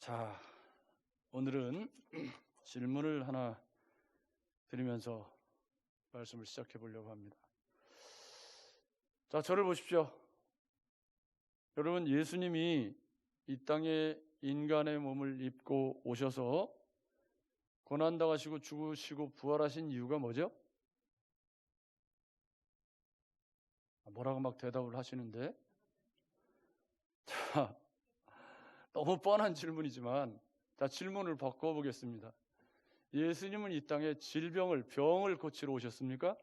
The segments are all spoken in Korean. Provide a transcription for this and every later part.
자, 오늘은 질문을 하나 드리면서 말씀을 시작해 보려고 합니다. 자, 저를 보십시오. 여러분, 예수님이 이 땅에 인간의 몸을 입고 오셔서 고난당하시고 죽으시고 부활하신 이유가 뭐죠? 뭐라고 막 대답을 하시는데, 자, 너무 뻔한 질문이지만, 자, 질문을 바꿔보겠습니다. 예수님은 이 땅에 병을 고치러 오셨습니까?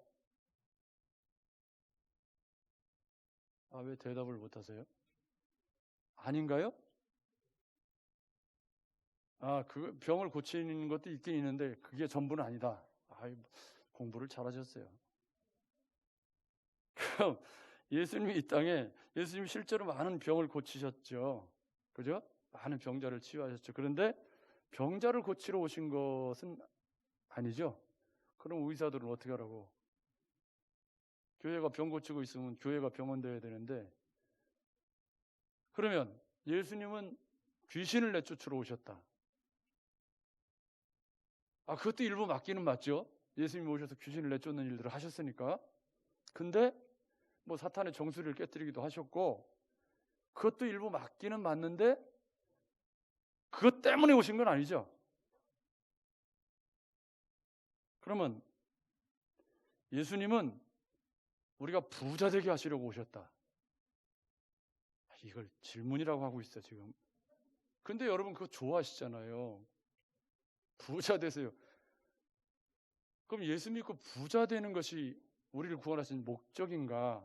왜 대답을 못하세요? 아닌가요? 그 병을 고치는 것도 있긴 있는데 그게 전부는 아니다. 공부를 잘하셨어요. 그럼 예수님이 이 땅에 예수님이 실제로 많은 병을 고치셨죠. 그죠? 많은 병자를 치유하셨죠. 그런데 병자를 고치러 오신 것은 아니죠. 그럼 의사들은 어떻게 하라고? 교회가 병 고치고 있으면 교회가 병원 돼야 되는데, 그러면 예수님은 귀신을 내쫓으러 오셨다. 그것도 일부 맞기는 맞죠. 예수님이 오셔서 귀신을 내쫓는 일들을 하셨으니까. 근데 뭐 사탄의 정수리를 깨뜨리기도 하셨고, 그것도 일부 맞기는 맞는데 그것 때문에 오신 건 아니죠. 그러면 예수님은 우리가 부자 되게 하시려고 오셨다. 이걸 질문이라고 하고 있어 지금. 근데 여러분 그거 좋아하시잖아요. 부자 되세요. 그럼 예수 믿고 부자 되는 것이 우리를 구원하신 목적인가?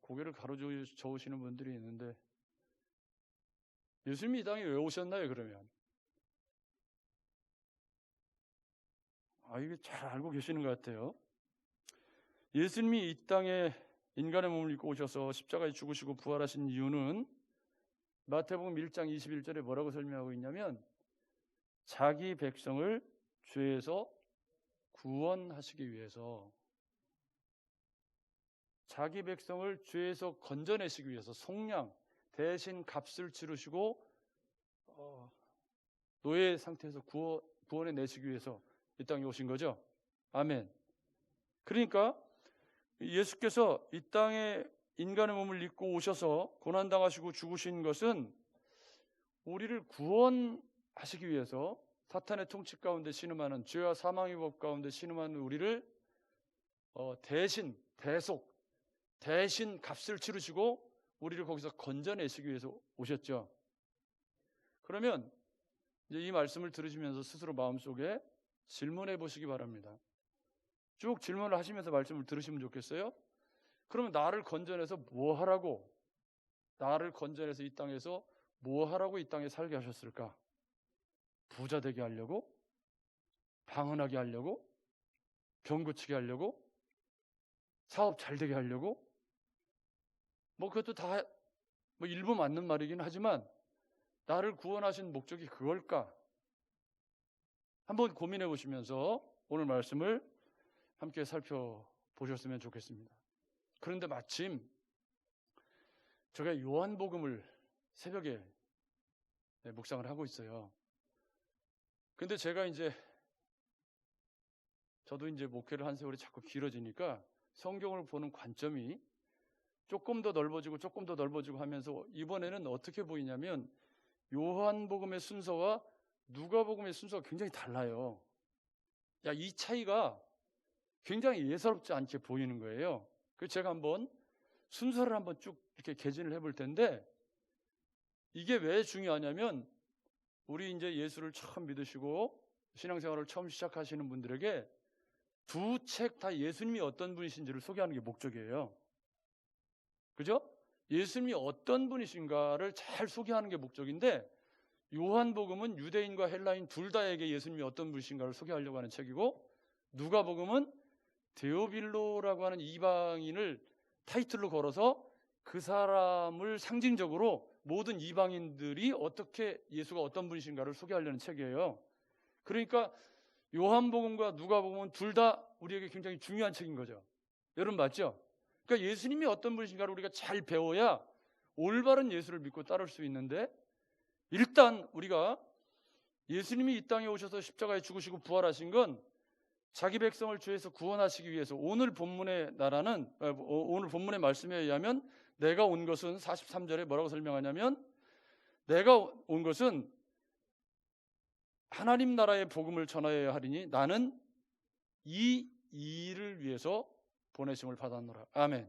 고개를 가로저으시는 분들이 있는데, 예수님이 이 땅에 왜 오셨나요 그러면? 이게 잘 알고 계시는 것 같아요. 예수님이 이 땅에 인간의 몸을 입고 오셔서 십자가에 죽으시고 부활하신 이유는 마태복음 1장 21절에 뭐라고 설명하고 있냐면, 자기 백성을 죄에서 구원하시기 위해서, 자기 백성을 죄에서 건져내시기 위해서 속량 대신 값을 치르시고 노예 상태에서 구원해 내시기 위해서 이 땅에 오신 거죠. 아멘. 그러니까 예수께서 이 땅에 인간의 몸을 입고 오셔서 고난당하시고 죽으신 것은 우리를 구원하시기 위해서, 사탄의 통치 가운데 신음하는, 죄와 사망의 법 가운데 신음하는 우리를 대신 값을 치르시고 우리를 거기서 건져내시기 위해서 오셨죠. 그러면 이제 이 말씀을 들으시면서 스스로 마음속에 질문해 보시기 바랍니다. 쭉 질문을 하시면서 말씀을 들으시면 좋겠어요. 그러면 나를 건져내서 뭐 하라고, 나를 건져내서 이 땅에서 뭐 하라고 이 땅에 살게 하셨을까? 부자 되게 하려고? 방언하게 하려고? 병 고치게 하려고? 사업 잘 되게 하려고? 그것도 다 일부 맞는 말이긴 하지만, 나를 구원하신 목적이 그걸까? 한번 고민해 보시면서 오늘 말씀을 함께 살펴보셨으면 좋겠습니다. 그런데 마침 제가 요한복음을 새벽에 묵상을 하고 있어요. 근데 제가 저도 목회를 한 세월이 자꾸 길어지니까 성경을 보는 관점이 조금 더 넓어지고 하면서 이번에는 어떻게 보이냐면, 요한복음의 순서와 누가복음의 순서가 굉장히 달라요. 이 차이가 굉장히 예사롭지 않게 보이는 거예요. 그래서 제가 한번 순서를 한번 쭉 이렇게 개진을 해볼 텐데, 이게 왜 중요하냐면, 우리 예수를 처음 믿으시고 신앙생활을 처음 시작하시는 분들에게 두 책 다 예수님이 어떤 분이신지를 소개하는 게 목적이에요. 그죠? 예수님이 어떤 분이신가를 잘 소개하는 게 목적인데, 요한복음은 유대인과 헬라인 둘 다에게 예수님이 어떤 분이신가를 소개하려고 하는 책이고, 누가복음은 데오빌로라고 하는 이방인을 타이틀로 걸어서 그 사람을 상징적으로 모든 이방인들이 어떻게 예수가 어떤 분이신가를 소개하려는 책이에요. 그러니까 요한복음과 누가복음은 둘 다 우리에게 굉장히 중요한 책인 거죠. 여러분 맞죠? 그러니까 예수님이 어떤 분이신가를 우리가 잘 배워야 올바른 예수를 믿고 따를 수 있는데, 일단 우리가 예수님이 이 땅에 오셔서 십자가에 죽으시고 부활하신 건 자기 백성을 죄에서 구원하시기 위해서. 오늘 본문의 말씀에 의하면 내가 온 것은 43절에 뭐라고 설명하냐면, 내가 온 것은 하나님 나라의 복음을 전하여야 하리니 나는 이 일을 위해서 보내심을 받았노라. 아멘.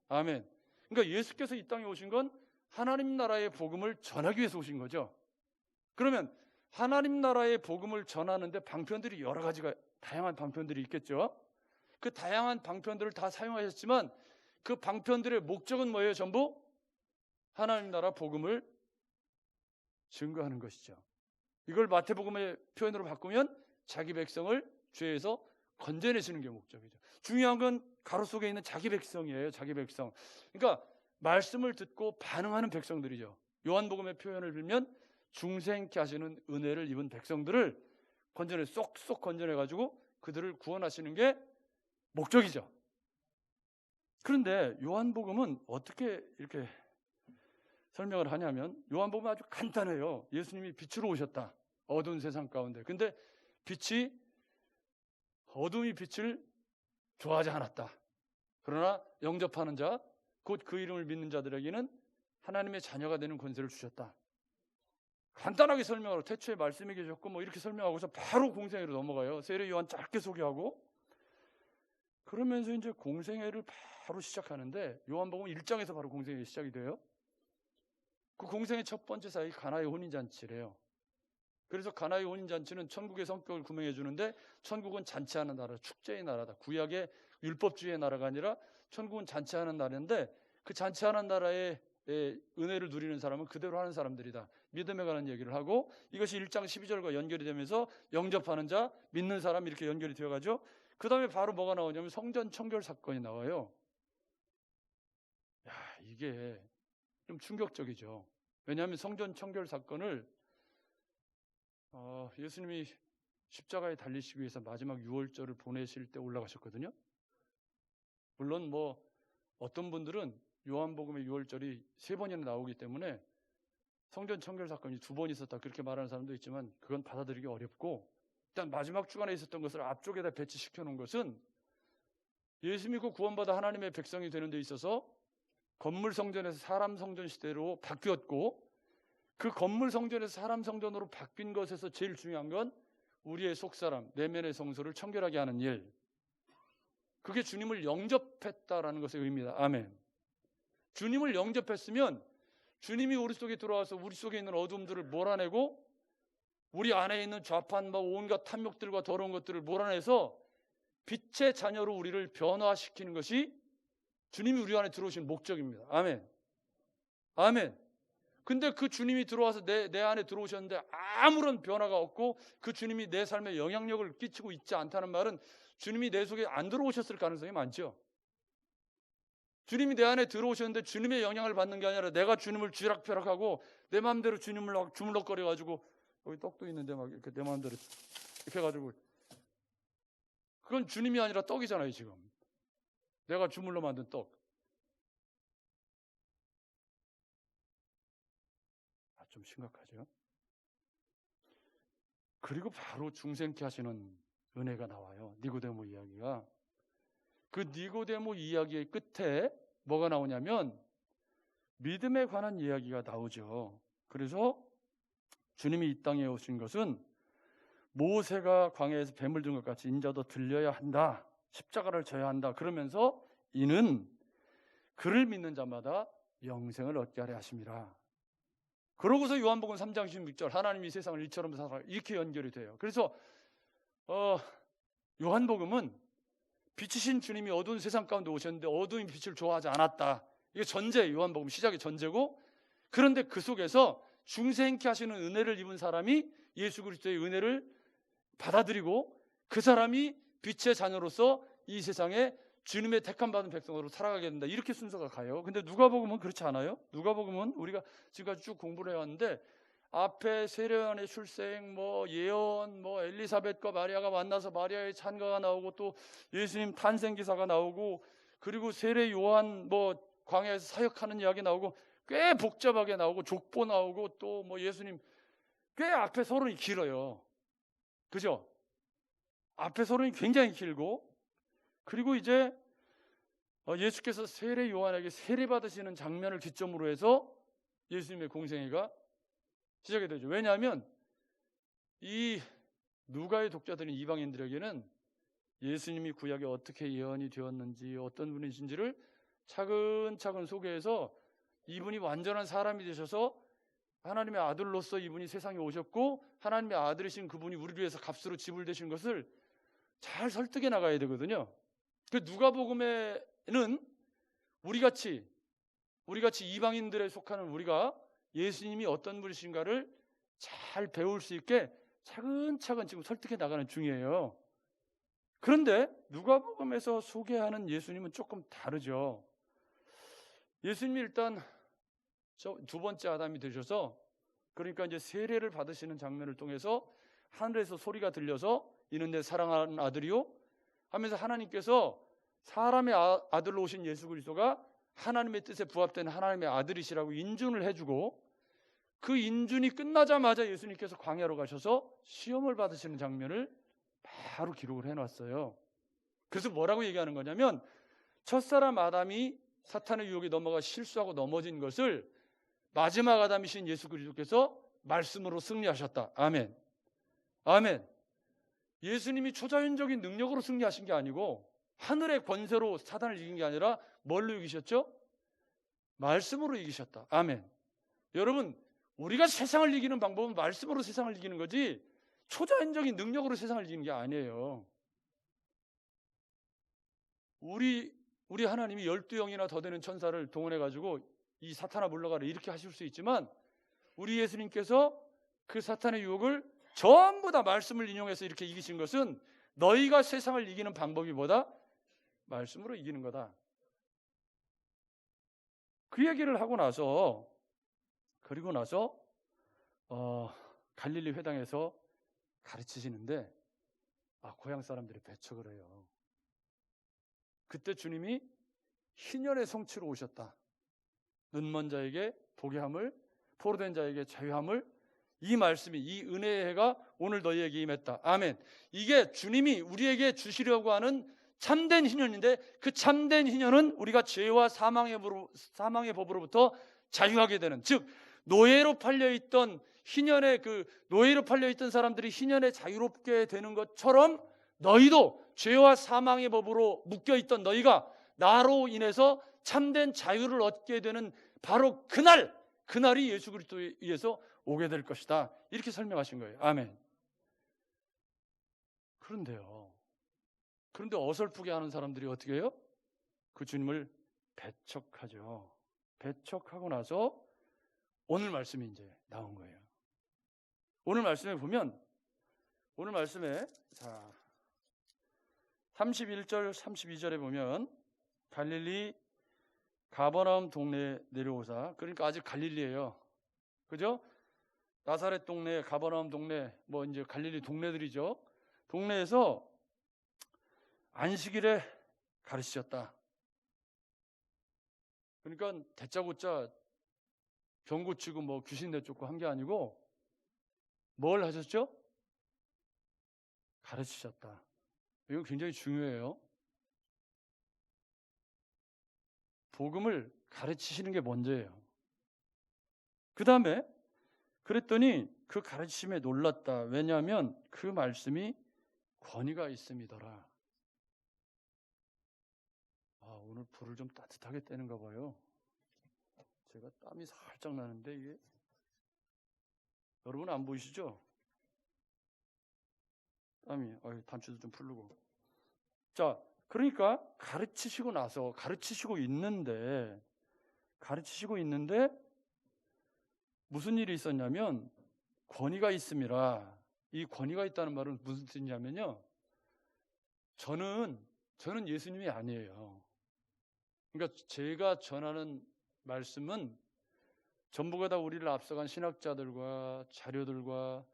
아멘. 그러니까 예수께서 이 땅에 오신 건 하나님 나라의 복음을 전하기 위해서 오신 거죠. 그러면 하나님 나라의 복음을 전하는데 방편들이 여러 가지가, 다양한 방편들이 있겠죠. 그 다양한 방편들을 다 사용하셨지만 그 방편들의 목적은 뭐예요? 전부 하나님 나라 복음을 증거하는 것이죠. 이걸 마태복음의 표현으로 바꾸면 자기 백성을 죄에서 건져내시는 게 목적이죠. 중요한 건 가로 속에 있는 자기 백성이에요. 자기 백성. 그러니까 말씀을 듣고 반응하는 백성들이죠. 요한복음의 표현을 빌면 중생케 하시는 은혜를 입은 백성들을 쏙쏙 건져내가지고 그들을 구원하시는 게 목적이죠. 그런데 요한복음은 어떻게 이렇게 설명을 하냐면, 요한복음은 아주 간단해요. 예수님이 빛으로 오셨다. 어두운 세상 가운데. 근데 어둠이 빛을 좋아하지 않았다. 그러나 영접하는 자, 곧 그 이름을 믿는 자들에게는 하나님의 자녀가 되는 권세를 주셨다. 간단하게 설명하고 태초에 말씀이 계셨고 뭐 이렇게 설명하고서 바로 공생애로 넘어가요. 세례 요한 짧게 소개하고 그러면서 이제 공생애를 바로 시작하는데, 요한복음 1장에서 바로 공생애 시작이 돼요. 그 공생애 첫 번째 사역이 가나의 혼인잔치래요. 그래서 가나의 혼인잔치는 천국의 성격을 구명해 주는데, 천국은 잔치하는 나라, 축제의 나라다. 구약의 율법주의의 나라가 아니라 천국은 잔치하는 나라인데, 그 잔치하는 나라의 은혜를 누리는 사람은 그대로 하는 사람들이다. 믿음에 관한 얘기를 하고, 이것이 1장 12절과 연결이 되면서 영접하는 자, 믿는 사람 이렇게 연결이 되어가죠. 그 다음에 바로 뭐가 나오냐면 성전 청결 사건이 나와요. 이게 좀 충격적이죠. 왜냐하면 성전 청결 사건을 예수님이 십자가에 달리시기 위해서 마지막 유월절을 보내실 때 올라가셨거든요. 물론 뭐 어떤 분들은 요한복음의 유월절이 3번이나 나오기 때문에 성전 청결 사건이 2번 있었다 그렇게 말하는 사람도 있지만, 그건 받아들이기 어렵고, 일단 마지막 주간에 있었던 것을 앞쪽에다 배치시켜 놓은 것은 예수 믿고 구원받아 하나님의 백성이 되는 데 있어서 건물 성전에서 사람 성전 시대로 바뀌었고, 그 건물 성전에서 사람 성전으로 바뀐 것에서 제일 중요한 건 우리의 속사람, 내면의 성소를 청결하게 하는 일. 그게 주님을 영접했다라는 것의 의미다. 아멘. 주님을 영접했으면 주님이 우리 속에 들어와서 우리 속에 있는 어둠들을 몰아내고, 우리 안에 있는 좌판, 온갖 탐욕들과 더러운 것들을 몰아내서 빛의 자녀로 우리를 변화시키는 것이 주님이 우리 안에 들어오신 목적입니다. 아멘. 아멘. 근데 그 주님이 들어와서 내 안에 들어오셨는데 아무런 변화가 없고 그 주님이 내 삶에 영향력을 끼치고 있지 않다는 말은 주님이 내 속에 안 들어오셨을 가능성이 많죠. 주님이 내 안에 들어오셨는데 주님의 영향을 받는 게 아니라 내가 주님을 쥐락펴락하고 내 마음대로 주님을 막 주물럭거려가지고, 여기 떡도 있는데 막 이렇게 내 마음대로 이렇게 해가지고, 그건 주님이 아니라 떡이잖아요. 지금 내가 주물러 만든 떡. 좀 심각하죠. 그리고 바로 중생케 하시는 은혜가 나와요. 니고데모 이야기가. 그 니고데모 이야기의 끝에 뭐가 나오냐면 믿음에 관한 이야기가 나오죠. 그래서 주님이 이 땅에 오신 것은 모세가 광야에서 뱀을 든 것 같이 인자도 들려야 한다, 십자가를 져야 한다, 그러면서 이는 그를 믿는 자마다 영생을 얻게 하려 하심이라. 그러고서 요한복음 3장 16절 하나님이 세상을 이처럼 사랑하, 이렇게 연결이 돼요. 그래서 요한복음은 빛이신 주님이 어두운 세상 가운데 오셨는데 어두운 빛을 좋아하지 않았다. 이게 전제, 요한복음 시작의 전제고, 그런데 그 속에서 중생케 하시는 은혜를 입은 사람이 예수 그리스도의 은혜를 받아들이고 그 사람이 빛의 자녀로서 이 세상에 주님의 택함받은 백성으로 살아가게 된다. 이렇게 순서가 가요. 근데 누가복음은 그렇지 않아요. 누가복음은 우리가 지금까지 쭉 공부를 해왔는데 앞에 세례요한의 출생, 예언, 엘리사벳과 마리아가 만나서 마리아의 찬가가 나오고 또 예수님 탄생 기사가 나오고, 그리고 세례요한 광야에서 사역하는 이야기 나오고, 꽤 복잡하게 나오고 족보 나오고 또 뭐 예수님 꽤 앞에 서론이 길어요. 그죠? 앞에 서론이 굉장히 길고, 그리고 이제 예수께서 세례 요한에게 세례 받으시는 장면을 기점으로 해서 예수님의 공생애가 시작이 되죠. 왜냐하면 이 누가의 독자들인 이방인들에게는 예수님이 구약에 어떻게 예언이 되었는지, 어떤 분이신지를 차근차근 소개해서 이분이 완전한 사람이 되셔서 하나님의 아들로서 이분이 세상에 오셨고 하나님의 아들이신 그분이 우리를 위해서 값으로 지불되신 것을 잘 설득해 나가야 되거든요. 그 누가복음에는 우리같이 이방인들에 속하는 우리가 예수님이 어떤 분이신가를 잘 배울 수 있게 차근차근 지금 설득해 나가는 중이에요. 그런데 누가복음에서 소개하는 예수님은 조금 다르죠. 예수님이 일단 두 번째 아담이 되셔서, 그러니까 이제 세례를 받으시는 장면을 통해서 하늘에서 소리가 들려서 이는 내 사랑하는 아들이요 하면서 하나님께서 사람의 아들로 오신 예수 그리스도가 하나님의 뜻에 부합된 하나님의 아들이시라고 인준을 해주고, 그 인준이 끝나자마자 예수님께서 광야로 가셔서 시험을 받으시는 장면을 바로 기록을 해놨어요. 그래서 뭐라고 얘기하는 거냐면, 첫사람 아담이 사탄의 유혹에 넘어가 실수하고 넘어진 것을 마지막 아담이신 예수 그리스도께서 말씀으로 승리하셨다. 아멘. 아멘. 예수님이 초자연적인 능력으로 승리하신 게 아니고 하늘의 권세로 사탄을 이긴 게 아니라 뭘로 이기셨죠? 말씀으로 이기셨다. 아멘. 여러분, 우리가 세상을 이기는 방법은 말씀으로 세상을 이기는 거지 초자연적인 능력으로 세상을 이기는 게 아니에요. 우리 하나님이 12영이나 더 되는 천사를 동원해가지고 이 사탄아 물러가라 이렇게 하실 수 있지만, 우리 예수님께서 그 사탄의 유혹을 전부 다 말씀을 인용해서 이렇게 이기신 것은 너희가 세상을 이기는 방법이 뭐다? 말씀으로 이기는 거다. 그 얘기를 하고 나서, 그리고 나서 갈릴리 회당에서 가르치시는데 고향 사람들이 배척을 해요. 그때 주님이 희년의 성취로 오셨다. 눈먼 자에게 보게 함을, 포로된 자에게 자유함을, 이 말씀이, 이 은혜의 해가 오늘 너희에게 임했다. 아멘. 이게 주님이 우리에게 주시려고 하는 참된 희년인데, 그 참된 희년은 우리가 죄와 사망의 법으로부터 자유하게 되는, 즉 노예로 팔려있던 노예로 팔려있던 사람들이 희년에 자유롭게 되는 것처럼 너희도 죄와 사망의 법으로 묶여있던 너희가 나로 인해서 참된 자유를 얻게 되는 바로 그날이 예수 그리스도에 의해서 오게 될 것이다. 이렇게 설명하신 거예요. 아멘. 그런데 어설프게 하는 사람들이 어떻게 해요? 그 주님을 배척하죠. 배척하고 나서 오늘 말씀이 이제 나온 거예요. 오늘 말씀에 보면, 오늘 말씀에 31절 32절에 보면 갈릴리 가버나움 동네에 내려오사, 그러니까 아직 갈릴리예요. 그죠? 나사렛 동네, 가버나움 동네, 뭐 이제 갈릴리 동네들이죠. 동네에서 안식일에 가르치셨다. 그러니까 다짜고짜 병 고치고 뭐 귀신 내쫓고 한 게 아니고 뭘 하셨죠? 가르치셨다. 이거 굉장히 중요해요. 복음을 가르치시는 게 먼저예요. 그 다음에 그랬더니 그 가르치심에 놀랐다. 왜냐하면 그 말씀이 권위가 있음이더라. 오늘 불을 좀 따뜻하게 떼는가 봐요. 제가 땀이 살짝 나는데 이게 여러분 안 보이시죠? 땀이 단추도 좀 풀르고. 자, 그러니까 가르치시고 있는데 무슨 일이 있었냐면 권위가 있음이라. 이 권위가 있다는 말은 무슨 뜻이냐면요, 저는 예수님이 아니에요. 그러니까 제가 전하는 말씀은 전부가 다 우리를 앞서간 신학자들과 자료들과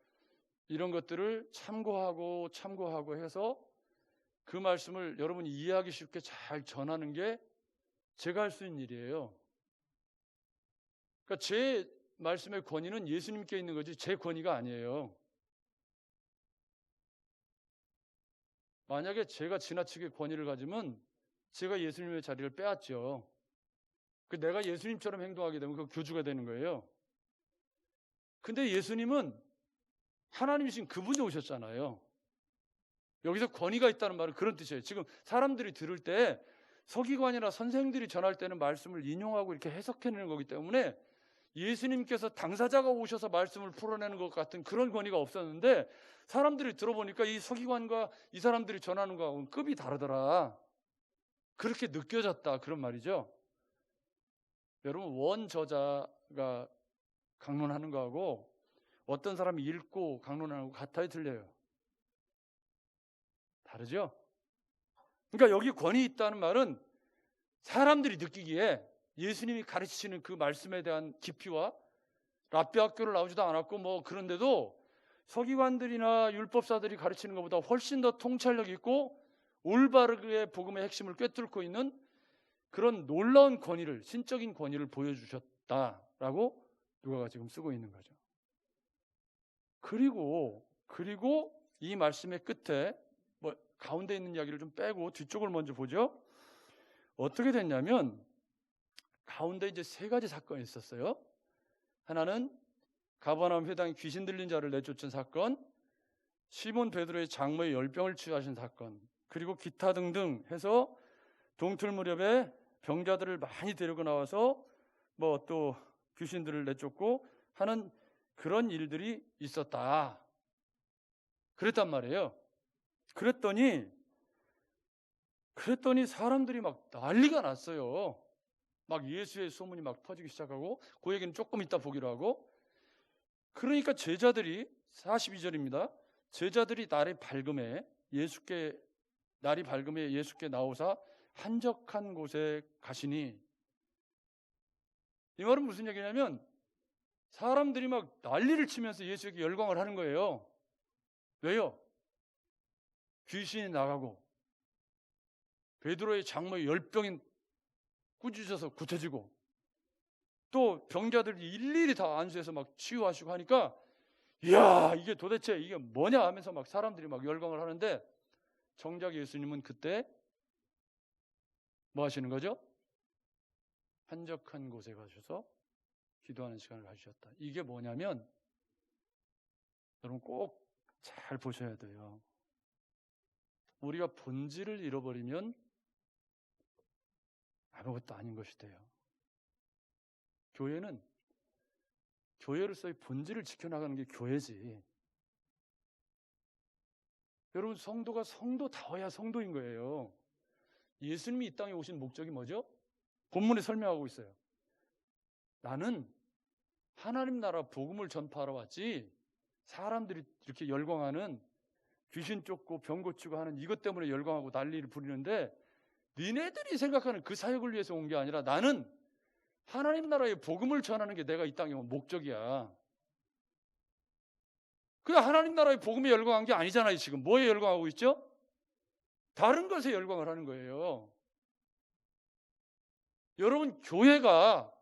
이런 것들을 참고하고 해서 그 말씀을 여러분이 이해하기 쉽게 잘 전하는 게 제가 할 수 있는 일이에요. 그러니까 제 말씀의 권위는 예수님께 있는 거지 제 권위가 아니에요. 만약에 제가 지나치게 권위를 가지면 제가 예수님의 자리를 빼앗죠. 내가 예수님처럼 행동하게 되면 그 교주가 되는 거예요. 근데 예수님은 하나님이신 그분이 오셨잖아요. 여기서 권위가 있다는 말은 그런 뜻이에요. 지금 사람들이 들을 때 서기관이나 선생들이 전할 때는 말씀을 인용하고 이렇게 해석해내는 거기 때문에 예수님께서 당사자가 오셔서 말씀을 풀어내는 것 같은 그런 권위가 없었는데 사람들이 들어보니까 이 서기관과 이 사람들이 전하는 거하고는 급이 다르더라. 그렇게 느껴졌다. 그런 말이죠. 여러분, 원저자가 강론하는 거하고 어떤 사람이 읽고 강론하는 거 같아요? 틀려요? 다르죠? 그러니까 여기 권위 있다는 말은 사람들이 느끼기에 예수님이 가르치시는 그 말씀에 대한 깊이와 랍비 학교를 나오지도 않았고 그런데도 서기관들이나 율법사들이 가르치는 것보다 훨씬 더 통찰력 있고 올바르게 복음의 핵심을 꿰뚫고 있는 그런 놀라운 권위를, 신적인 권위를 보여주셨다라고 누가가 지금 쓰고 있는 거죠. 그리고 이 말씀의 끝에 가운데 있는 이야기를 좀 빼고 뒤쪽을 먼저 보죠. 어떻게 됐냐면 가운데 이제 세 가지 사건이 있었어요. 하나는 가버나움 회당에 귀신 들린 자를 내쫓은 사건, 시몬 베드로의 장모의 열병을 치유하신 사건, 그리고 기타 등등 해서 동틀 무렵에 병자들을 많이 데리고 나와서 또 귀신들을 내쫓고 하는 그런 일들이 있었다. 그랬단 말이에요. 그랬더니 사람들이 막 난리가 났어요. 막 예수의 소문이 막 퍼지기 시작하고 그 얘기는 조금 이따 보기로 하고, 그러니까 제자들이 42절입니다. 제자들이 날이 밝음에 예수께 나오사 한적한 곳에 가시니, 이 말은 무슨 얘기냐면 사람들이 막 난리를 치면서 예수에게 열광을 하는 거예요. 왜요? 귀신이 나가고 베드로의 장모의 열병이 꾸짖어서 고쳐지고 또 병자들이 일일이 다 안수해서 막 치유하시고 하니까 이야, 이게 도대체 이게 뭐냐 하면서 막 사람들이 막 열광을 하는데, 정작 예수님은 그때 뭐 하시는 거죠? 한적한 곳에 가셔서 기도하는 시간을 가지셨다. 이게 뭐냐면 여러분 꼭 잘 보셔야 돼요. 우리가 본질을 잃어버리면 아무것도 아닌 것이 돼요. 교회로서의 본질을 지켜나가는 게 교회지. 여러분, 성도가 성도다워야 성도인 거예요. 예수님이 이 땅에 오신 목적이 뭐죠? 본문에 설명하고 있어요. 나는 하나님 나라 복음을 전파하러 왔지, 사람들이 이렇게 열광하는 귀신 쫓고 병 고치고 하는 이것 때문에 열광하고 난리를 부리는데 니네들이 생각하는 그 사역을 위해서 온 게 아니라 나는 하나님 나라의 복음을 전하는 게 내가 이 땅에 온 목적이야. 그냥 하나님 나라의 복음에 열광한 게 아니잖아요. 지금 뭐에 열광하고 있죠? 다른 것에 열광을 하는 거예요. 여러분, 교회가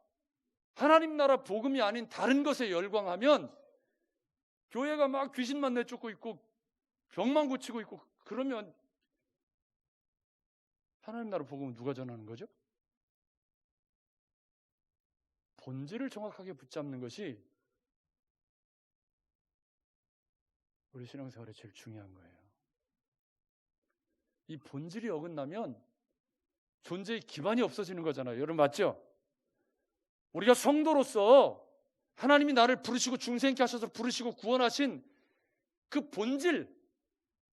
하나님 나라 복음이 아닌 다른 것에 열광하면 교회가 막 귀신만 내쫓고 있고 병만 고치고 있고 그러면 하나님 나라 복음은 누가 전하는 거죠? 본질을 정확하게 붙잡는 것이 우리 신앙생활에 제일 중요한 거예요. 이 본질이 어긋나면 존재의 기반이 없어지는 거잖아요. 여러분 맞죠? 우리가 성도로서 하나님이 나를 부르시고 중생케 하셔서 부르시고 구원하신 그 본질,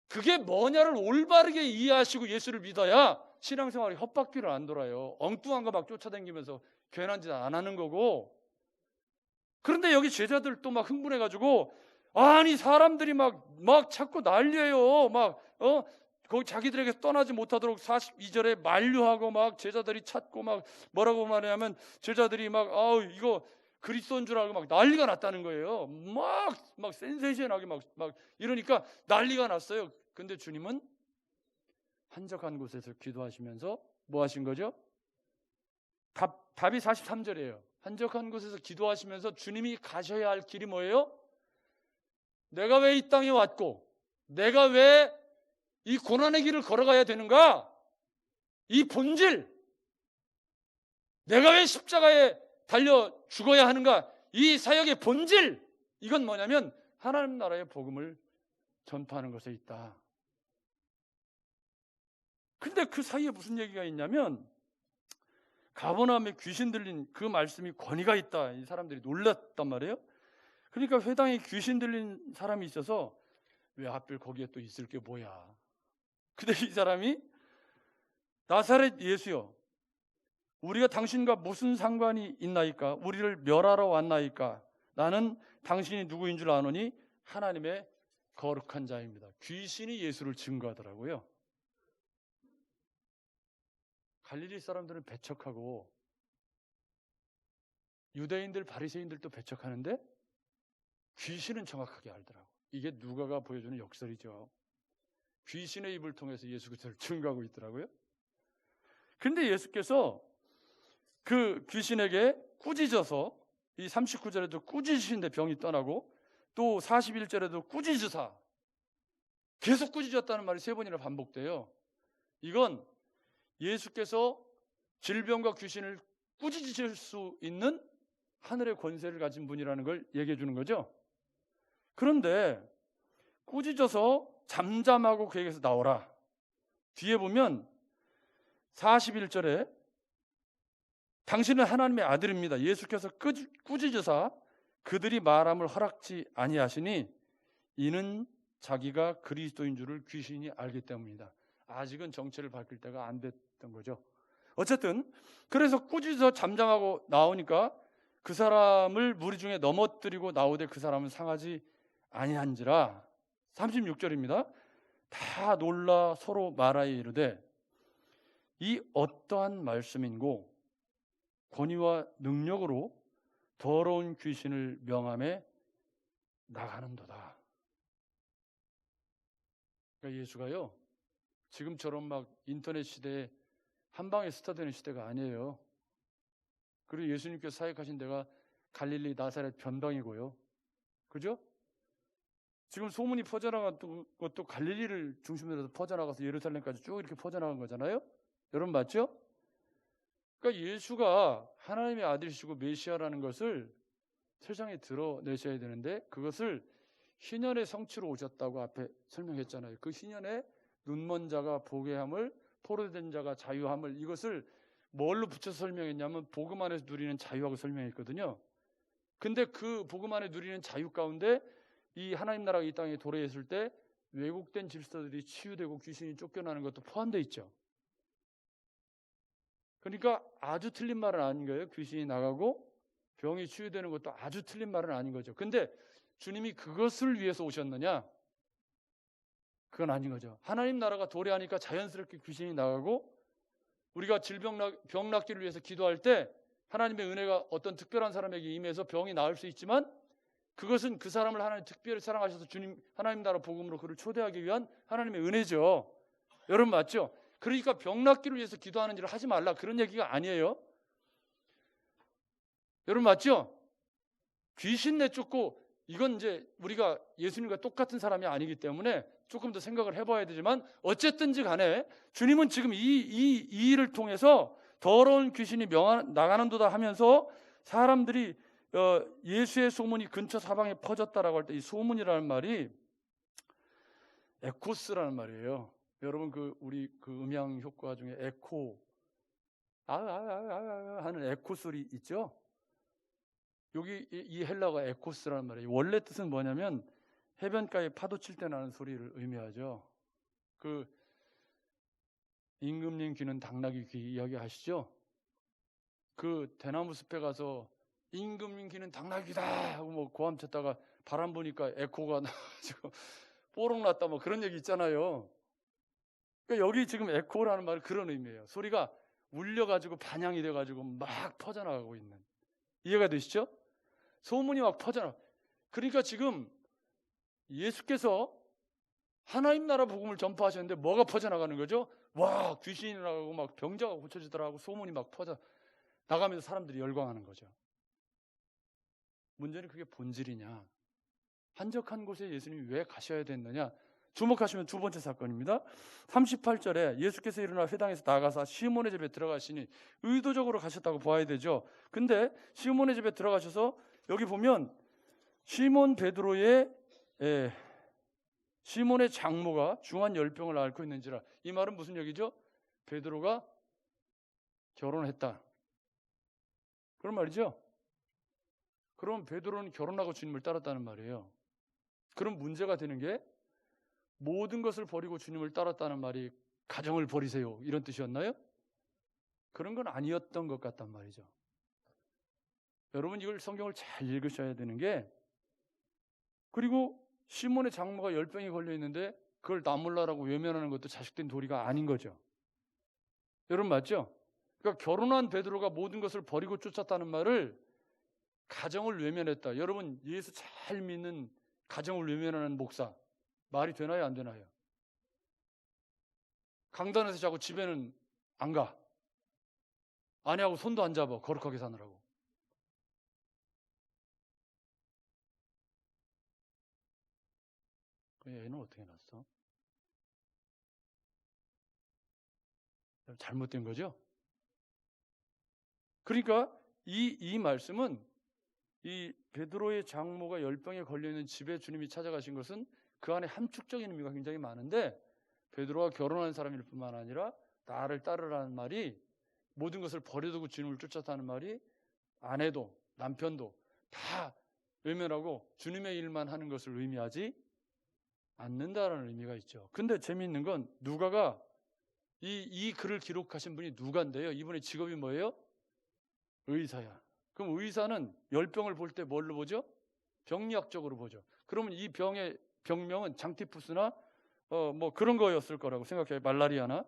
그게 뭐냐를 올바르게 이해하시고 예수를 믿어야 신앙생활이 헛바퀴를 안 돌아요. 엉뚱한 거 막 쫓아다니면서 괜한 짓 안 하는 거고. 그런데 여기 제자들 또 막 흥분해가지고, 아니 사람들이 막 자꾸 난리예요. 거기 자기들에게 떠나지 못하도록 42절에 만류하고 막 제자들이 찾고 막 뭐라고 말하냐면 제자들이 이거 그리스도인 줄 알고 막 난리가 났다는 거예요. 막 센세이션하게 막 이러니까 난리가 났어요. 근데 주님은 한적한 곳에서 기도하시면서 뭐 하신 거죠? 답이 43절이에요. 한적한 곳에서 기도하시면서 주님이 가셔야 할 길이 뭐예요? 내가 왜 이 땅에 왔고 내가 왜 이 고난의 길을 걸어가야 되는가? 이 본질, 내가 왜 십자가에 달려 죽어야 하는가? 이 사역의 본질, 이건 뭐냐면 하나님 나라의 복음을 전파하는 것에 있다. 근데 그 사이에 무슨 얘기가 있냐면 가버나움에 귀신 들린 그 말씀이 권위가 있다. 이 사람들이 놀랐단 말이에요. 그러니까 회당에 귀신 들린 사람이 있어서 왜 하필 거기에 또 있을 게 뭐야. 근데 이 사람이 나사렛 예수여, 우리가 당신과 무슨 상관이 있나이까? 우리를 멸하러 왔나이까? 나는 당신이 누구인 줄 아노니 하나님의 거룩한 자입니다. 귀신이 예수를 증거하더라고요. 갈릴리 사람들은 배척하고 유대인들, 바리새인들도 배척하는데 귀신은 정확하게 알더라고. 이게 누가가 보여주는 역설이죠. 귀신의 입을 통해서 예수 그리스도를 증거하고 있더라고요. 근데 예수께서 그 귀신에게 꾸짖어서 이 39절에도 꾸짖으신데 병이 떠나고 또 41절에도 꾸짖으사, 계속 꾸짖었다는 말이 3번이나 반복돼요. 이건 예수께서 질병과 귀신을 꾸짖으실 수 있는 하늘의 권세를 가진 분이라는 걸 얘기해 주는 거죠. 그런데 꾸짖어서 잠잠하고 그에게서 나오라. 뒤에 보면 41절에 당신은 하나님의 아들입니다. 예수께서 꾸짖으사 그들이 말함을 허락지 아니하시니 이는 자기가 그리스도인 줄을 귀신이 알기 때문이다. 아직은 정체를 밝힐 때가 안 됐던 거죠. 어쨌든 그래서 꾸짖어서 잠잠하고 나오니까 그 사람을 무리 중에 넘어뜨리고 나오되 그 사람은 상하지 아니한지라. 36절입니다. 다 놀라 서로 말하여 이르되 이 어떠한 말씀인고 권위와 능력으로 더러운 귀신을 명함에 나가는도다. 그러니까 예수가요, 지금처럼 막 인터넷 시대에 한 방에 스타 되는 시대가 아니에요. 그리고 예수님께서 사역하신 데가 갈릴리 나사렛 변방이고요. 그죠? 지금 소문이 퍼져나간 것도 갈릴리를 중심으로 해서 퍼져나가서 예루살렘까지 쭉 이렇게 퍼져나간 거잖아요. 여러분 맞죠? 그러니까 예수가 하나님의 아들이시고 메시아라는 것을 세상에 드러내셔야 되는데 그것을 희년의 성취로 오셨다고 앞에 설명했잖아요. 그 희년에 눈먼 자가 보게 함을, 포로된 자가 자유함을, 이것을 뭘로 붙여서 설명했냐면 복음 안에서 누리는 자유하고 설명했거든요. 근데 그 복음 안에 누리는 자유 가운데 이 하나님 나라가 이 땅에 도래했을 때 왜곡된 질서들이 치유되고 귀신이 쫓겨나는 것도 포함되어 있죠. 그러니까 아주 틀린 말은 아닌 거예요. 귀신이 나가고 병이 치유되는 것도 아주 틀린 말은 아닌 거죠. 근데 주님이 그것을 위해서 오셨느냐? 그건 아닌 거죠. 하나님 나라가 도래하니까 자연스럽게 귀신이 나가고 우리가 병 낫기를 위해서 기도할 때 하나님의 은혜가 어떤 특별한 사람에게 임해서 병이 나을 수 있지만 그것은 그 사람을 하나님 특별히 사랑하셔서 주님 하나님 나라 복음으로 그를 초대하기 위한 하나님의 은혜죠. 여러분 맞죠? 그러니까 병 낫기를 위해서 기도하는 일을 하지 말라 그런 얘기가 아니에요. 여러분 맞죠? 귀신 내쫓고 이건 이제 우리가 예수님과 똑같은 사람이 아니기 때문에 조금 더 생각을 해봐야 되지만 어쨌든지 간에 주님은 지금 이 일을 통해서 더러운 귀신이 나가는도다 하면서 사람들이 예수의 소문이 근처 사방에 퍼졌다라고 할 때 이 소문이라는 말이 에코스라는 말이에요. 여러분 우리 음향 효과 중에 에코 하는 에코 소리 있죠? 여기 이 헬라어가 에코스라는 말이에요. 원래 뜻은 뭐냐면 해변가에 파도 칠 때 나는 소리를 의미하죠. 임금님 귀는 당나귀 귀 이야기 하시죠? 대나무 숲에 가서 임금님 귀는 당나귀다 하고 뭐 고함 쳤다가 바람 부니까 에코가 나가지고 뽀록 났다 뭐 그런 얘기 있잖아요. 그러니까 여기 지금 에코라는 말은 그런 의미예요. 소리가 울려가지고 반향이 돼가지고 막 퍼져나가고 있는. 이해가 되시죠? 소문이 막 퍼져나가. 그러니까 지금 예수께서 하나님 나라 복음을 전파하셨는데 뭐가 퍼져나가는 거죠? 와, 귀신이 나가고 막 병자가 고쳐지더라고 소문이 막 퍼져 나가면서 사람들이 열광하는 거죠. 문제는 그게 본질이냐? 한적한 곳에 예수님이 왜 가셔야 됐느냐? 주목하시면 두 번째 사건입니다. 38절에 예수께서 일어나 회당에서 나가서 시몬의 집에 들어가시니 의도적으로 가셨다고 봐야 되죠. 근데 시몬의 집에 들어가셔서 여기 보면 시몬의 장모가 중한 열병을 앓고 있는지라. 이 말은 무슨 얘기죠? 베드로가 결혼했다, 그런 말이죠. 그럼 베드로는 결혼하고 주님을 따랐다는 말이에요. 그럼 문제가 되는 게 모든 것을 버리고 주님을 따랐다는 말이 가정을 버리세요 이런 뜻이었나요? 그런 건 아니었던 것 같단 말이죠. 여러분, 이걸 성경을 잘 읽으셔야 되는 게, 그리고 시몬의 장모가 열병이 걸려 있는데 그걸 나 몰라라고 외면하는 것도 자식된 도리가 아닌 거죠. 여러분, 맞죠? 그러니까 결혼한 베드로가 모든 것을 버리고 쫓았다는 말을 가정을 외면했다. 여러분, 예수 잘 믿는 가정을 외면하는 목사 말이 되나요, 안 되나요? 강단에서 자고 집에는 안 가. 아내하고 손도 안 잡아, 거룩하게 사느라고. 그 애는 어떻게 났어? 잘못된 거죠? 그러니까 이 말씀은 이 베드로의 장모가 열병에 걸려있는 집에 주님이 찾아가신 것은 그 안에 함축적인 의미가 굉장히 많은데, 베드로가 결혼한 사람일 뿐만 아니라 나를 따르라는 말이, 모든 것을 버려두고 주님을 쫓았다는 말이 아내도 남편도 다 외면하고 주님의 일만 하는 것을 의미하지 않는다라는 의미가 있죠. 근데 재미있는 건 누가가 이 글을 기록하신 분이 누가인데요. 이분의 직업이 뭐예요? 의사야. 그럼 의사는 열병을 볼 때 뭘로 보죠? 병리학적으로 보죠. 그러면 이 병의 병명은 장티푸스나 뭐 그런 거였을 거라고 생각해요. 말라리아나.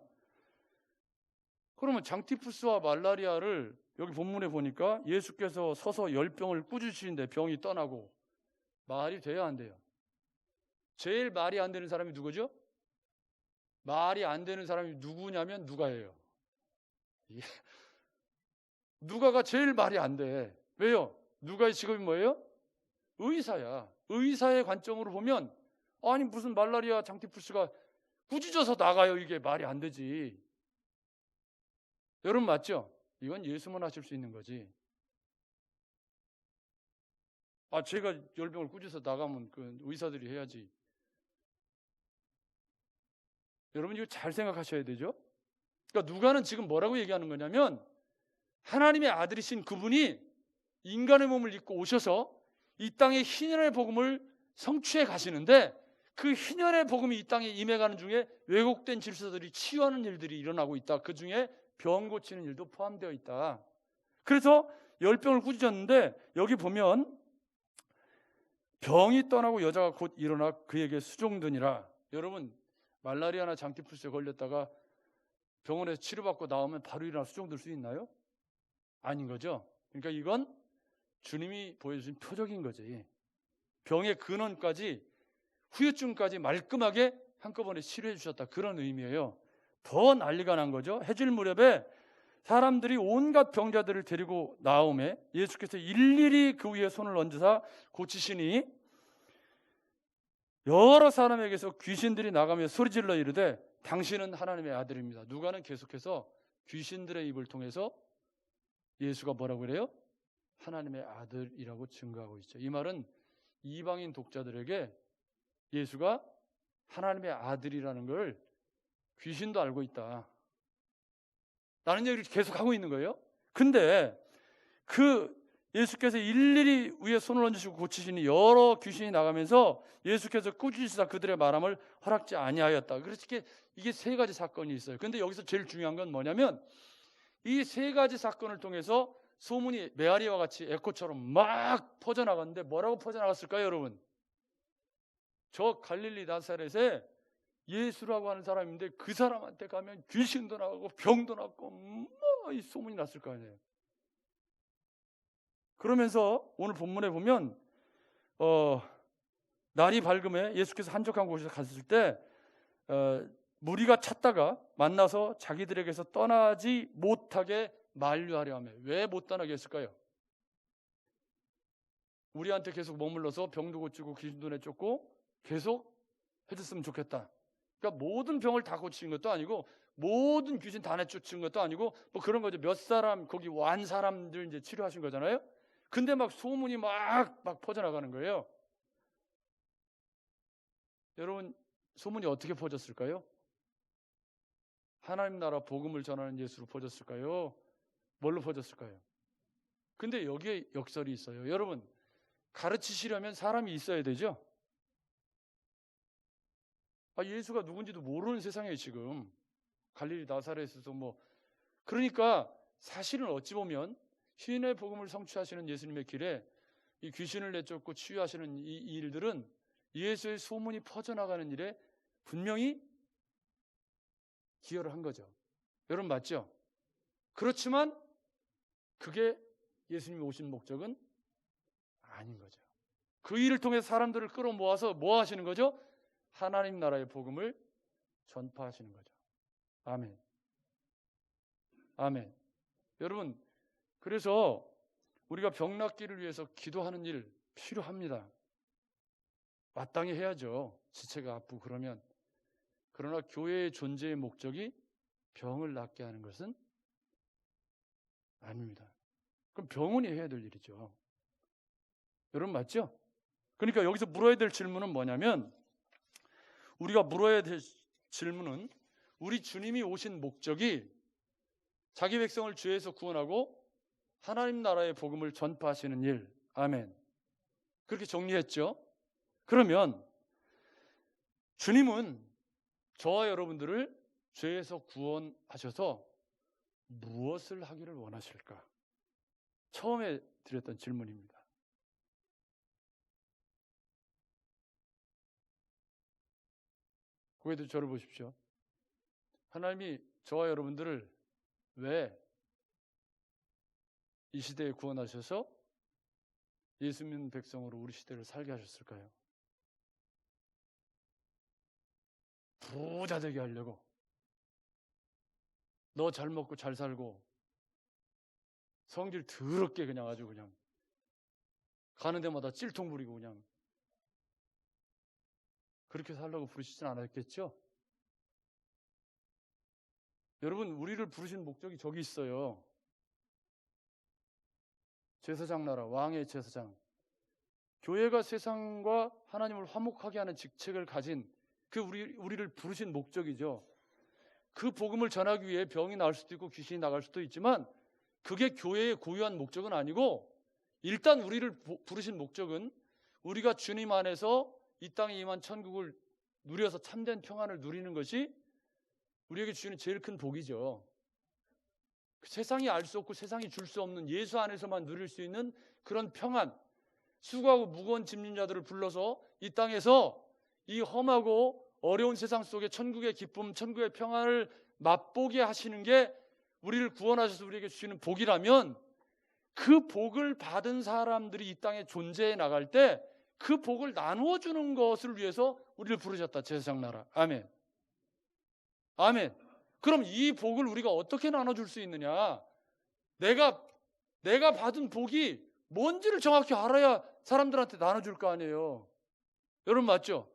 그러면 장티푸스와 말라리아를 여기 본문에 보니까 예수께서 서서 열병을 꾸짖으시는데 병이 떠나고, 말이 돼야 안 돼요? 제일 말이 안 되는 사람이 누구죠? 말이 안 되는 사람이 누구냐면 누가예요. 누가가 제일 말이 안 돼. 왜요? 누가의 직업이 뭐예요? 의사야. 의사의 관점으로 보면, 아니 무슨 말라리아 장티푸스가 꾸짖어서 나가요. 이게 말이 안 되지. 여러분, 맞죠? 이건 예수만 하실 수 있는 거지. 제가 열병을 꾸짖어서 나가면 그 의사들이 해야지. 여러분, 이거 잘 생각하셔야 되죠? 그러니까 누가는 지금 뭐라고 얘기하는 거냐면, 하나님의 아들이신 그분이 인간의 몸을 입고 오셔서 이 땅에 희년의 복음을 성취해 가시는데, 그 희년의 복음이 이 땅에 임해가는 중에 왜곡된 질서들이 치유하는 일들이 일어나고 있다. 그 중에 병 고치는 일도 포함되어 있다. 그래서 열병을 꾸짖었는데, 여기 보면 병이 떠나고 여자가 곧 일어나 그에게 수종드니라. 여러분, 말라리아나 장티푸스에 걸렸다가 병원에서 치료받고 나오면 바로 일어나 수종들 수 있나요? 아닌 거죠. 그러니까 이건 주님이 보여주신 표적인 거지. 병의 근원까지, 후유증까지 말끔하게 한꺼번에 치료해 주셨다, 그런 의미예요. 더 난리가 난 거죠. 해질 무렵에 사람들이 온갖 병자들을 데리고 나오매 예수께서 일일이 그 위에 손을 얹으사 고치시니, 여러 사람에게서 귀신들이 나가며 소리질러 이르되 당신은 하나님의 아들입니다. 누가는 계속해서 귀신들의 입을 통해서 예수가 뭐라고 그래요? 하나님의 아들이라고 증거하고 있죠. 이 말은 이방인 독자들에게 예수가 하나님의 아들이라는 걸 귀신도 알고 있다, 라는 얘기를 계속 하고 있는 거예요. 근데 그 예수께서 일일이 위에 손을 얹으시고 고치시니 여러 귀신이 나가면서 예수께서 꾸짖으시다 그들의 말함을 허락지 아니하였다. 그래서 이게 세 가지 사건이 있어요. 근데 여기서 제일 중요한 건 뭐냐면, 이 세 가지 사건을 통해서 소문이 메아리와 같이 에코처럼 막 퍼져나갔는데, 뭐라고 퍼져나갔을까요, 여러분? 저 갈릴리 나사렛에 예수라고 하는 사람인데 그 사람한테 가면 귀신도 나가고 병도 낫고 뭐 이 소문이 났을 거 아니에요. 그러면서 오늘 본문에 보면 날이 밝음에 예수께서 한적한 곳에 갔을 때 무리가 찾다가 만나서 자기들에게서 떠나지 못하게 만류하려 하며. 왜 못 떠나게 했을까요? 우리한테 계속 머물러서 병도 고치고 귀신도 내쫓고 계속 해줬으면 좋겠다. 그러니까 모든 병을 다 고치는 것도 아니고 모든 귀신 다 내쫓은 것도 아니고 뭐 그런 거죠. 몇 사람 거기 완 사람들 이제 치료하신 거잖아요. 근데 막 소문이 막 퍼져나가는 거예요. 여러분, 소문이 어떻게 퍼졌을까요? 하나님 나라 복음을 전하는 예수로 퍼졌을까요? 뭘로 퍼졌을까요? 근데 여기에 역설이 있어요. 여러분, 가르치시려면 사람이 있어야 되죠? 예수가 누군지도 모르는 세상에 지금 갈릴리 나사렛에서 그러니까 사실은 어찌 보면 신의 복음을 성취하시는 예수님의 길에 이 귀신을 내쫓고 치유하시는 이 일들은 예수의 소문이 퍼져나가는 일에 분명히 기여를 한 거죠. 여러분 맞죠? 그렇지만 그게 예수님이 오신 목적은 아닌 거죠. 그 일을 통해 사람들을 끌어모아서 뭐 하시는 거죠? 하나님 나라의 복음을 전파하시는 거죠. 아멘. 아멘. 여러분, 그래서 우리가 병 낫기를 위해서 기도하는 일 필요합니다. 마땅히 해야죠. 지체가 아프고 그러면. 그러나 교회의 존재의 목적이 병을 낫게 하는 것은 아닙니다. 그럼 병원이 해야 될 일이죠. 여러분 맞죠? 그러니까 여기서 물어야 될 질문은 뭐냐면, 우리가 물어야 될 질문은 우리 주님이 오신 목적이 자기 백성을 죄에서 구원하고 하나님 나라의 복음을 전파하시는 일. 아멘. 그렇게 정리했죠? 그러면 주님은 저와 여러분들을 죄에서 구원하셔서 무엇을 하기를 원하실까? 처음에 드렸던 질문입니다. 고개도 저를 보십시오. 하나님이 저와 여러분들을 왜 이 시대에 구원하셔서 예수 믿는 백성으로 우리 시대를 살게 하셨을까요? 부자 되게 하려고, 너 잘 먹고 잘 살고 성질 더럽게 그냥 아주 그냥 가는 데마다 찔통 부리고 그냥 그렇게 살려고 부르시진 않았겠죠? 여러분, 우리를 부르신 목적이 저기 있어요. 제사장 나라, 왕의 제사장. 교회가 세상과 하나님을 화목하게 하는 직책을 가진 그 우리를 부르신 목적이죠. 그 복음을 전하기 위해 병이 나을 수도 있고 귀신이 나갈 수도 있지만 그게 교회의 고유한 목적은 아니고, 일단 우리를 부르신 목적은 우리가 주님 안에서 이 땅에 임한 천국을 누려서 참된 평안을 누리는 것이 우리에게 주는 제일 큰 복이죠. 세상이 알 수 없고 세상이 줄 수 없는 예수 안에서만 누릴 수 있는 그런 평안, 수고하고 무거운 짐진 자들을 불러서 이 땅에서 이 험하고 어려운 세상 속에 천국의 기쁨, 천국의 평안을 맛보게 하시는 게 우리를 구원하셔서 우리에게 주시는 복이라면, 그 복을 받은 사람들이 이 땅에 존재해 나갈 때 그 복을 나누어 주는 것을 위해서 우리를 부르셨다. 제사장 나라. 아멘. 아멘. 그럼 이 복을 우리가 어떻게 나눠줄 수 있느냐? 내가 받은 복이 뭔지를 정확히 알아야 사람들한테 나눠줄 거 아니에요. 여러분 맞죠?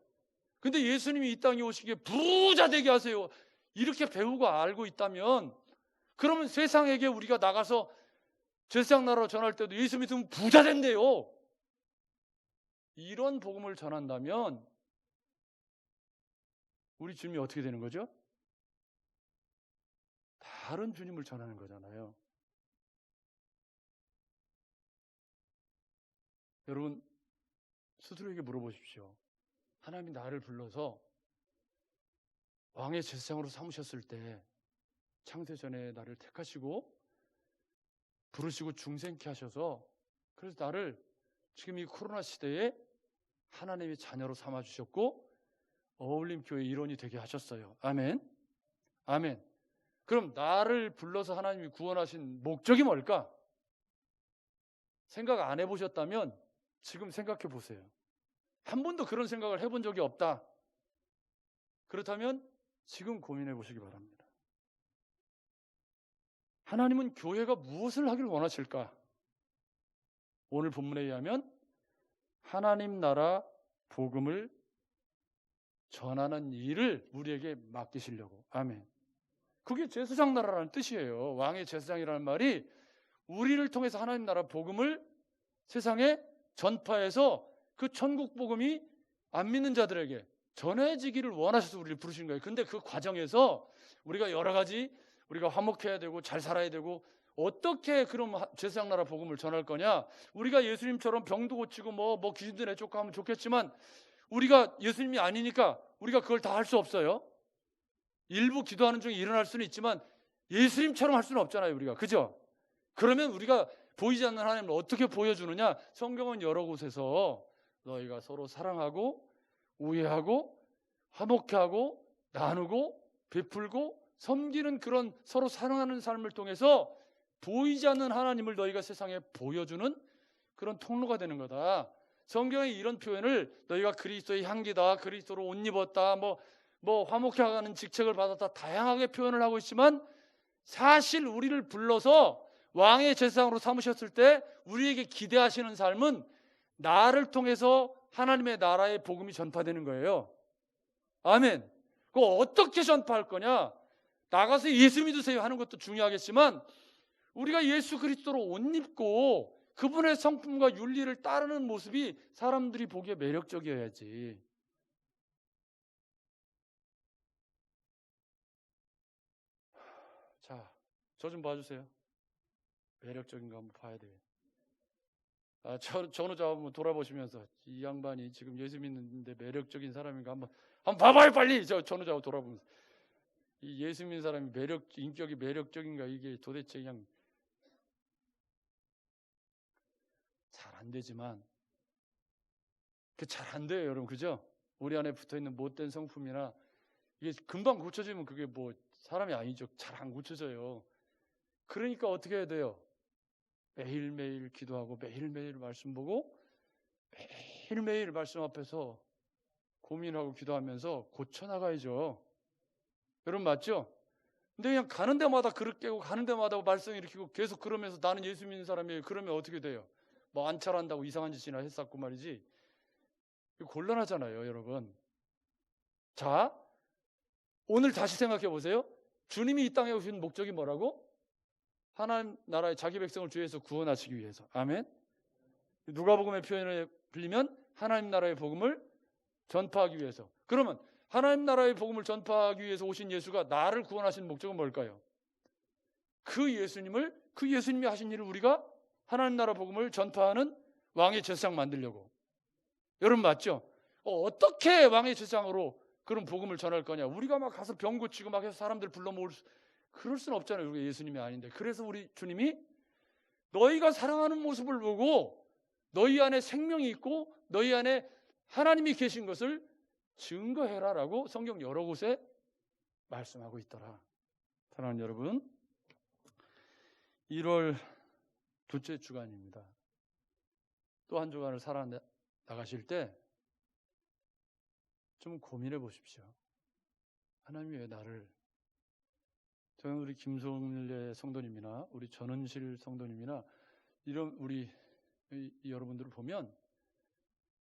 근데 예수님이 이 땅에 오시기에 부자 되게 하세요, 이렇게 배우고 알고 있다면, 그러면 세상에게 우리가 나가서 제사장 나라로 전할 때도 예수 믿으면 부자 된대요. 이런 복음을 전한다면 우리 주님이 어떻게 되는 거죠? 다른 주님을 전하는 거잖아요. 여러분, 스스로에게 물어보십시오. 하나님이 나를 불러서 왕의 제사장으로 삼으셨을 때, 창세전에 나를 택하시고 부르시고 중생케 하셔서, 그래서 나를 지금 이 코로나 시대에 하나님의 자녀로 삼아주셨고 어울림교회 일원이 되게 하셨어요. 아멘. 아멘. 그럼 나를 불러서 하나님이 구원하신 목적이 뭘까? 생각 안 해보셨다면 지금 생각해 보세요. 한 번도 그런 생각을 해본 적이 없다. 그렇다면 지금 고민해 보시기 바랍니다. 하나님은 교회가 무엇을 하길 원하실까? 오늘 본문에 의하면 하나님 나라 복음을 전하는 일을 우리에게 맡기시려고. 아멘. 그게 제사장 나라라는 뜻이에요. 왕의 제사장이라는 말이 우리를 통해서 하나님 나라 복음을 세상에 전파해서 그 천국 복음이 안 믿는 자들에게 전해지기를 원하셔서 우리를 부르신 거예요. 근데 그 과정에서 우리가 여러 가지 우리가 화목해야 되고 잘 살아야 되고 어떻게 그럼 제사장 나라 복음을 전할 거냐? 우리가 예수님처럼 병도 고치고 뭐 귀신도 내쫓고 하면 좋겠지만 우리가 예수님이 아니니까 우리가 그걸 다 할 수 없어요. 일부 기도하는 중에 일어날 수는 있지만 예수님처럼 할 수는 없잖아요, 우리가. 그죠? 그러면 우리가 보이지 않는 하나님을 어떻게 보여주느냐? 성경은 여러 곳에서 너희가 서로 사랑하고 우애하고 화목해하고 나누고 베풀고 섬기는 그런 서로 사랑하는 삶을 통해서 보이지 않는 하나님을 너희가 세상에 보여주는 그런 통로가 되는 거다. 성경에 이런 표현을 너희가 그리스도의 향기다, 그리스도로 옷 입었다, 뭐 화목해가는 직책을 받았다, 다양하게 표현을 하고 있지만 사실 우리를 불러서 왕의 제사장으로 삼으셨을 때 우리에게 기대하시는 삶은 나를 통해서 하나님의 나라의 복음이 전파되는 거예요. 아멘. 그거 어떻게 전파할 거냐? 나가서 예수 믿으세요 하는 것도 중요하겠지만 우리가 예수 그리스도로 옷 입고 그분의 성품과 윤리를 따르는 모습이 사람들이 보기에 매력적이어야지. 자, 저 좀 봐주세요. 매력적인가 한번 봐야 돼요. 전우자 한번 돌아보시면서 이 양반이 지금 예수 믿는데 매력적인 사람인가 한번 봐봐요, 빨리. 저 전우자 돌아보면서 이 예수 믿는 사람이 인격이 매력적인가, 이게 도대체 그냥 잘 안 되지만 그 잘 안 돼요, 여러분. 그죠? 우리 안에 붙어있는 못된 성품이나 이게 금방 고쳐지면 그게 뭐 사람이 아니죠. 잘 안 고쳐져요. 그러니까 어떻게 해야 돼요? 매일매일 기도하고 매일매일 말씀 보고 매일매일 말씀 앞에서 고민하고 기도하면서 고쳐나가야죠. 여러분 맞죠? 근데 그냥 가는 데마다 그릇 깨고 가는 데마다 말씀 일으키고 계속 그러면서 나는 예수 믿는 사람이에요. 그러면 어떻게 돼요? 뭐 안찰한다고 이상한 짓이나 했었고 말이지. 곤란하잖아요, 여러분. 자, 오늘 다시 생각해 보세요. 주님이 이 땅에 오신 목적이 뭐라고? 하나님 나라의 자기 백성을 주에서 구원하시기 위해서. 아멘. 누가복음의 표현을 빌리면 하나님 나라의 복음을 전파하기 위해서. 그러면 하나님 나라의 복음을 전파하기 위해서 오신 예수가 나를 구원하신 목적은 뭘까요? 그 예수님이 하신 일을 우리가 하나님 나라 복음을 전파하는 왕의 제사장 만들려고. 여러분 맞죠? 어떻게 왕의 제사장으로 그런 복음을 전할 거냐? 우리가 막 가서 병 고치고 막 해서 사람들 불러 모을 그럴 수는 없잖아요. 우리가 예수님이 아닌데. 그래서 우리 주님이 너희가 사랑하는 모습을 보고 너희 안에 생명이 있고 너희 안에 하나님이 계신 것을 증거해라라고 성경 여러 곳에 말씀하고 있더라. 사랑하는 여러분, 1월 둘째 주간입니다. 또 한 주간을 살아나가실 때 좀 고민해 보십시오. 하나님이 왜 나를, 저는 우리 김성래 성도님이나 우리 전은실 성도님이나 이런 우리 여러분들을 보면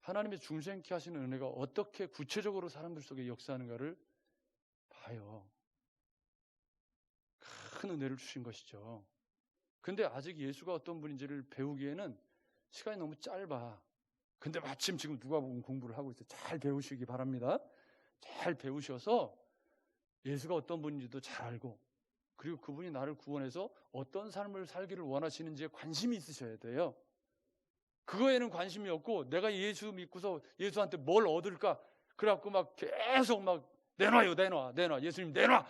하나님의 중생케 하시는 은혜가 어떻게 구체적으로 사람들 속에 역사하는가를 봐요. 큰 은혜를 주신 것이죠. 근데 아직 예수가 어떤 분인지를 배우기에는 시간이 너무 짧아. 근데 마침 지금 누가복음 공부를 하고 있어요. 잘 배우시기 바랍니다. 잘 배우셔서 예수가 어떤 분인지도 잘 알고, 그리고 그분이 나를 구원해서 어떤 삶을 살기를 원하시는지에 관심이 있으셔야 돼요. 그거에는 관심이 없고 내가 예수 믿고서 예수한테 뭘 얻을까 그래갖고 막 계속 막 내놔요, 내놔 예수님 내놔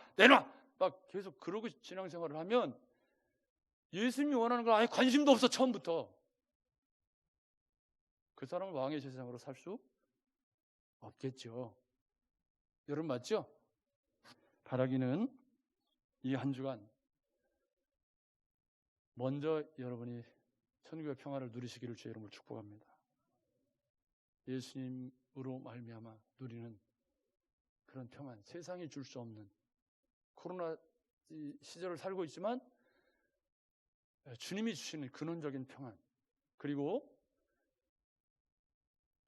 막 계속 그러고 신앙생활을 하면 예수님이 원하는 걸 아예 관심도 없어. 처음부터 그 사람을 왕의 제사장으로 살 수 없겠죠. 여러분 맞죠? 바라기는 이 한 주간 먼저 여러분이 천국의 평화를 누리시기를 주의 이름으로 축복합니다. 예수님으로 말미암아 누리는 그런 평안, 세상이 줄 수 없는 코로나 시절을 살고 있지만 주님이 주시는 근원적인 평안, 그리고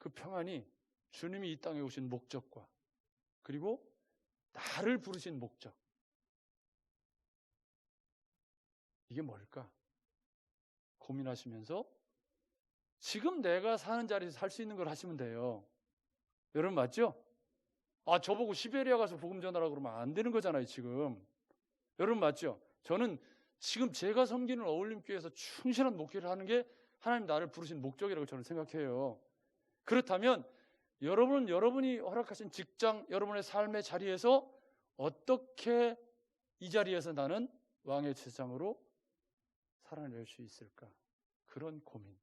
그 평안이 주님이 이 땅에 오신 목적과 그리고 나를 부르신 목적, 이게 뭘까? 고민하시면서 지금 내가 사는 자리에서 살 수 있는 걸 하시면 돼요. 여러분 맞죠? 저보고 시베리아 가서 복음 전하라고 그러면 안 되는 거잖아요, 지금. 여러분 맞죠? 저는 지금 제가 섬기는 어울림교회에서 충실한 목회를 하는 게 하나님 나를 부르신 목적이라고 저는 생각해요. 그렇다면 여러분이 허락하신 직장, 여러분의 삶의 자리에서 어떻게 이 자리에서 나는 왕의 제사장으로 살아낼 수 있을까? 그런 고민.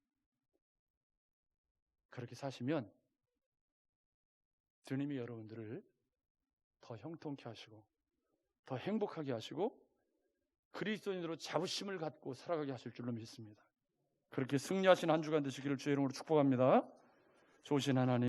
그렇게 사시면 주님이 여러분들을 더 형통케 하시고 더 행복하게 하시고 그리스도인으로 자부심을 갖고 살아가게 하실 줄로 믿습니다. 그렇게 승리하신 한 주간 되시기를 주의 이름으로 축복합니다. 좋으신 하나님,